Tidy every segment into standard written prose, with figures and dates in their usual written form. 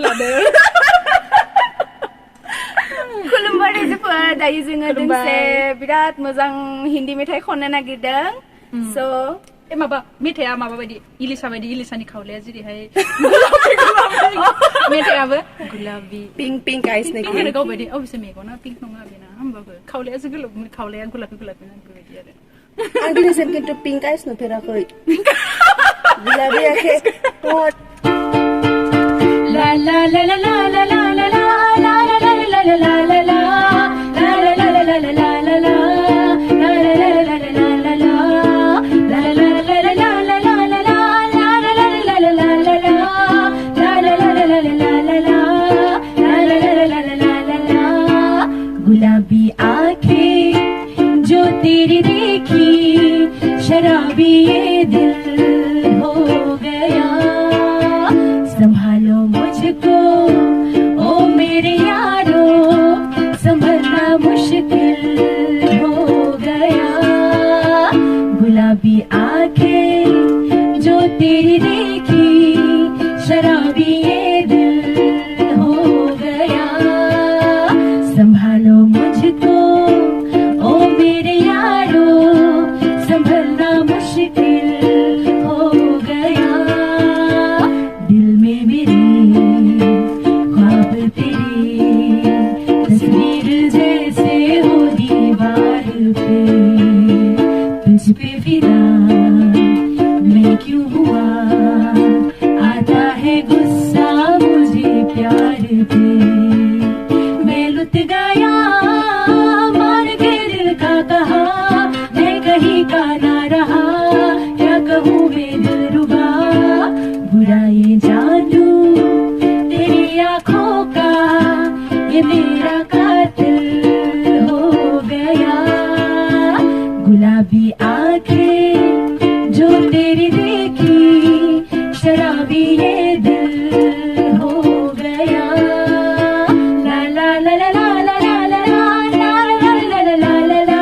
लादों खुलुमबाय रायजोफोर दायो जोङो दोंसे बिराद मोजां हिन्दी मेथाइ खननो नागिरदों so माबा मेथाइआ माबा बायदि इलिसानि खावलाया जेरैहाय मेथाइआबो गुलाबी पिंक आइस पिंक होनो गाव बायदि अबसे मेगना पिंक नङा बेना होमबाबो खावलायासो खावलाया गुलाबी गुलाबी बेबायदि आरो आं दिनैसिम खिन्थु पिंक आइस नुफेराखै गुलाबी आखे ला ला ला ला ला ला ला ला ला ला ला ला ला ला ला गुलाबी आंखें जो तेरी देखी शराबी ये दिल हो गया संभालो मुझको ओ मेरे यारो संभलना मुश्किल हो गया गुलाबी आंखें जो तेरी देखी शराबी ये दिल हो गया संभालो मुझको ओ मेरे यारो संभलना मुश्किल हो गया दिल में मेरे ख्वाब तेरे तस्वीर जैसे हो दीवार पे तुझ पे फिदा मैं क्यों हुआ आता है गुस्सा मुझे प्यार पे मैं लुट गया मान के दिल का कहा मैं कहीं का ना रहा क्या कहूँ मैं दिलरुबा बुरा ये जादू तेरी आँखों का ये मेरा कातिल हो गया गुलाबी आंखें जो तेरी देखी शराबी ये दिल हो गया ला ला ला ला ला ला ला ला ला ला ला ला ला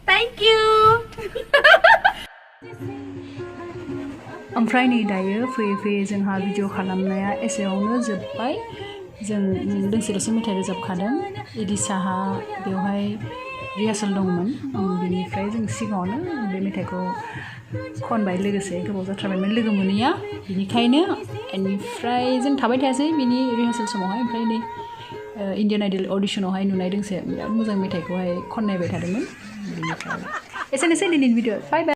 Thank you. ओमफ्राय नै दायो फैयै जोंहा भिडिअ खालामनाया एसेयावनो जोब्बाय जों दोंसेल'सो मेथाइ रोजाबखादों इलिसाहा बेवहाय रिहार्सेल दंमोन बेनिफ्राय जों सिगाङावनो बे मेथाइखौ खनबाय लोगोसे गोबाव जाथारबायमोन लोगो मोनैया बेनिखायनो बेनिफ्राय जों थाबाय थायासै बिनि रिहार्सेल समावहाय ओमफ्राय नै इन्डियान आइडल अडिशनावहाय नुनाय दोंसे बिराद मोजां मेथाइखौहाय खननायबाय थादोंमोन बेनिफ्राय एसेनोसै दिनैनि भिडिअ बाय बाय